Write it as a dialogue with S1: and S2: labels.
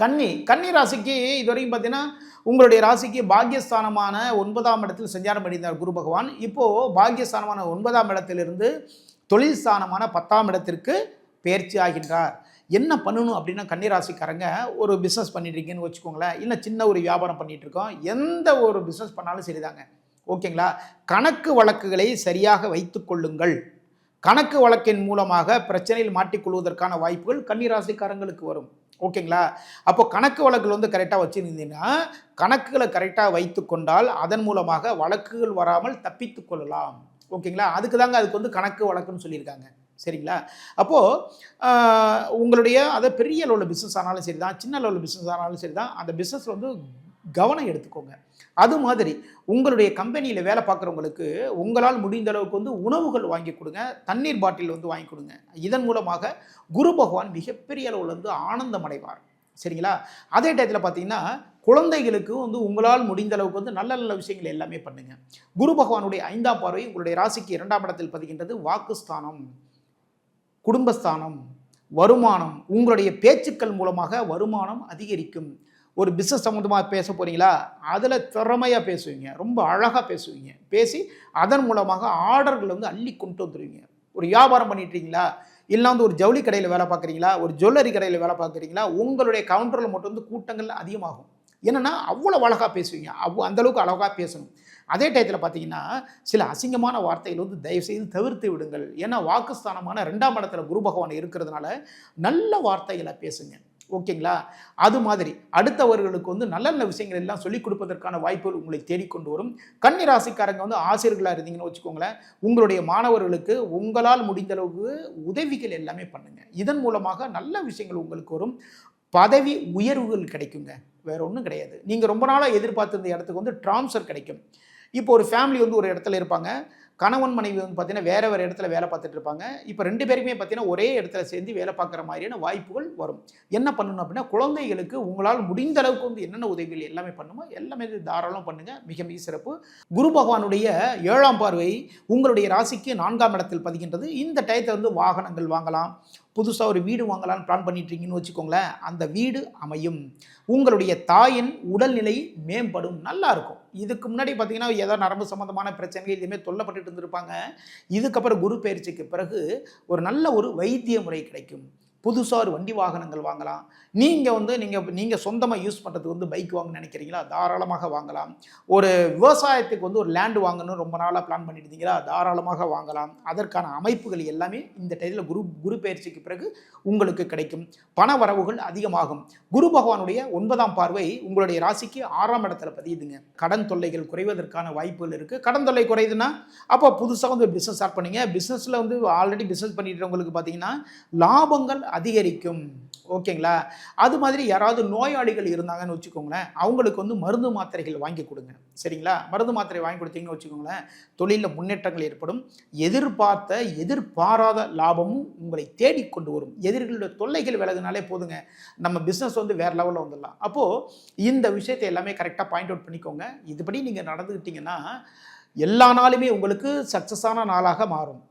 S1: கன்னி ராசிக்கு இதுவரைக்கும் பார்த்தீங்கன்னா உங்களுடைய ராசிக்கு பாக்கியஸ்தானமான 9ஆம் இடத்தில் சஞ்சாரம் அடைந்தார் குரு பகவான். இப்போது பாக்கியஸ்தானமான 9ஆம் இடத்திலிருந்து தொழில் ஸ்தானமான 10ஆம் இடத்திற்கு பெயர்ச்சி ஆகின்றார். என்ன பண்ணணும் அப்படின்னா கன்னிராசிக்காரங்க ஒரு பிஸ்னஸ் பண்ணிட்டுருக்கீங்கன்னு வச்சுக்கோங்களேன், இல்லை சின்ன ஒரு வியாபாரம் பண்ணிகிட்டு இருக்கோம், எந்த ஒரு பிஸ்னஸ் பண்ணாலும் சரிதாங்க, ஓகேங்களா? கணக்கு வழக்குகளை சரியாக வைத்து கொள்ளுங்கள். கணக்கு வழக்கின் மூலமாக பிரச்சனையில் மாட்டிக்கொள்வதற்கான வாய்ப்புகள் கன்னிராசிக்காரங்களுக்கு வரும், ஓகேங்களா? அப்போ கணக்கு வழக்குகள் கரெக்டாக வச்சுருந்தீங்கன்னா கணக்குகளை கரெக்டாக வைத்து கொண்டால் அதன் மூலமாக வழக்குகள் வராமல் தப்பித்து கொள்ளலாம், ஓகேங்களா? அதுக்கு கணக்கு வழக்குன்னு சொல்லியிருக்காங்க, சரிங்களா? அப்போது உங்களுடைய அதை பெரிய லெவலில் பிஸ்னஸ் ஆனாலும் சரி தான், சின்ன லெவலில் பிஸ்னஸ் ஆனாலும் சரி தான், அந்த பிஸ்னஸில் கவனம் எடுத்துக்கோங்க. அது மாதிரி உங்களுடைய கம்பெனியில் வேலை பார்க்குறவங்களுக்கு உங்களால் முடிந்த அளவுக்கு உணவுகள் வாங்கி கொடுங்க, தண்ணீர் பாட்டில் வாங்கி கொடுங்க. இதன் மூலமாக குரு பகவான் மிகப்பெரிய அளவில் ஆனந்தம் அடைவார், சரிங்களா? அதே டயத்தில் பார்த்தீங்கன்னா குழந்தைகளுக்கு உங்களால் முடிந்த அளவுக்கு நல்ல நல்ல விஷயங்கள் எல்லாமே பண்ணுங்க. குரு பகவானுடைய 5ஆம் பார்வை உங்களுடைய ராசிக்கு 2ஆம் இடத்தில் பதிகின்றது. வாக்குஸ்தானம், குடும்பஸ்தானம், வருமானம். உங்களுடைய பேச்சுக்கள் மூலமாக வருமானம் அதிகரிக்கும். ஒரு பிஸ்னஸ் சம்மந்தமாக பேச போகிறீங்களா, அதில் திறமையாக பேசுவீங்க, ரொம்ப அழகாக பேசுவீங்க. பேசி அதன் மூலமாக ஆர்டர்கள் அள்ளி கொண்டு வந்துடுவீங்க. ஒரு வியாபாரம் பண்ணிட்டுருக்கீங்களா, இல்லை ஒரு ஜவுளி கடையில் வேலை பார்க்குறீங்களா, ஒரு ஜுவல்லரி கடையில் வேலை பார்க்குறீங்களா, உங்களுடைய கவுண்டரில் மட்டும் கூட்டங்கள் அதிகமாகும். என்னென்னா அவ்வளோ அழகாக பேசுவீங்க, அந்தளவுக்கு அழகாக பேசணும். அதே டயத்தில் பார்த்தீங்கன்னா சில அசிங்கமான வார்த்தைகள் தயவுசெய்து தவிர்த்து விடுங்கள். ஏன்னா வாக்குஸ்தானமான 2ஆம் இடத்துல குரு பகவான் இருக்கிறதுனால நல்ல வார்த்தைகளை பேசுங்க, ஓகேங்களா? அது மாதிரி அடுத்தவர்களுக்கு நல்ல நல்ல விஷயங்கள் எல்லாம் சொல்லிக் கொடுப்பதற்கான வாய்ப்புகள் உங்களை தேடிக்கொண்டு வரும். கன்னி ராசிக்காரங்க ஆசிரியர்களாக இருந்தீங்கன்னு வச்சுக்கோங்களேன், உங்களுடைய மாணவர்களுக்கு உங்களால் முடிந்த அளவுக்கு உதவிகள் எல்லாமே பண்ணுங்க. இதன் மூலமாக நல்ல விஷயங்கள் உங்களுக்கு வரும். பதவி உயர்வுகள் கிடைக்குங்க, வேற ஒன்றும் கிடையாது. நீங்கள் ரொம்ப நாளாக எதிர்பார்த்திருந்த இடத்துக்கு ட்ரான்ஸ்ஃபர் கிடைக்கும். இப்போ ஒரு ஃபேமிலி ஒரு இடத்துல இருப்பாங்க, கணவன் மனைவி பார்த்தீங்கன்னா வேறு வேறு இடத்துல வேலை பார்த்துட்டு இருப்பாங்க. இப்போ 2 பேருமே பார்த்தீங்கன்னா ஒரே இடத்துல சேர்ந்து வேலை பார்க்குற மாதிரியான வாய்ப்புகள் வரும். என்ன பண்ணணும் அப்படின்னா குழந்தைகளுக்கு உங்களால் முடிந்த அளவுக்கு என்னென்ன உதவிகள் எல்லாமே பண்ணுமோ எல்லாமே தாராளம் பண்ணுங்கள், மிக மிக சிறப்பு. குரு பகவானுடைய 7ஆம் பார்வை உங்களுடைய ராசிக்கு 4ஆம் இடத்தில் பதிகின்றது. இந்த டயத்தை வாகனங்கள் வாங்கலாம், புதுசாக ஒரு வீடு வாங்கலாம்னு பிளான் பண்ணிட்டுருக்கீங்கன்னு வச்சுக்கோங்களேன், அந்த வீடு அமையும். உங்களுடைய தாயின் உடல்நிலை மேம்படும், நல்லா இருக்கும். இதுக்கு முன்னாடி பார்த்தீங்கன்னா ஏதோ நரம்பு சம்மந்தமான பிரச்சனைகள் இதுமாரி தொல்லப்பட்டு இருந்திருப்பாங்க. இதுக்கப்புறம் குரு பயிற்சிக்கு பிறகு ஒரு நல்ல ஒரு வைத்திய முறை கிடைக்கும். புதுசாக ஒரு வண்டி வாகனங்கள் வாங்கலாம். நீங்கள் சொந்தமாக யூஸ் பண்ணுறதுக்கு பைக் வாங்கணும்னு நினைக்கிறீங்களா, தாராளமாக வாங்கலாம். ஒரு விவசாயத்துக்கு ஒரு லேண்டு வாங்கணும்னு ரொம்ப நாளாக பிளான் பண்ணிட்டு இருந்தீங்களா, தாராளமாக வாங்கலாம். அதற்கான அமைப்புகள் எல்லாமே இந்த டைத்தில் குரு பயிற்சிக்கு பிறகு உங்களுக்கு கிடைக்கும். பண வரவுகள் அதிகமாகும். குரு பகவானுடைய 9ஆம் பார்வை உங்களுடைய ராசிக்கு 6ஆம் இடத்துல பதியுதுங்க. கடன் தொல்லைகள் குறைவதற்கான வாய்ப்புகள் இருக்குது. கடன் தொல்லை குறையுதுன்னா அப்போ புதுசாக பிஸ்னஸ் ஸ்டார்ட் பண்ணுங்க. பிஸ்னஸில் ஆல்ரெடி பிஸ்னஸ் பண்ணிட்டுறவங்களுக்கு பார்த்தீங்கன்னா லாபங்கள் அதிகரிக்கும், ஓகேங்களா? அது மாதிரி யாராவது நோயாளிகள் இருந்தாங்கன்னு வச்சுக்கோங்களேன், அவங்களுக்கு மருந்து மாத்திரைகள் வாங்கி கொடுங்க, சரிங்களா? மருந்து மாத்திரை வாங்கி கொடுத்தீங்கன்னு வச்சுக்கோங்களேன், தொழிலில் முன்னேற்றங்கள் ஏற்படும். எதிர்பாராத லாபமும் உங்களை தேடி கொண்டு வரும். எதிரிகளுடைய தொல்லைகள் விலகுனாலே போதுங்க, நம்ம பிஸ்னஸ் வேறு லெவலில் வந்துடலாம். அப்போது இந்த விஷயத்தை எல்லாமே கரெக்டாக பாயிண்ட் அவுட் பண்ணிக்கோங்க. இதுபடி நீங்கள் நடந்துக்கிட்டிங்கன்னா எல்லா நாளுமே உங்களுக்கு சக்ஸஸான நாளாக மாறும்.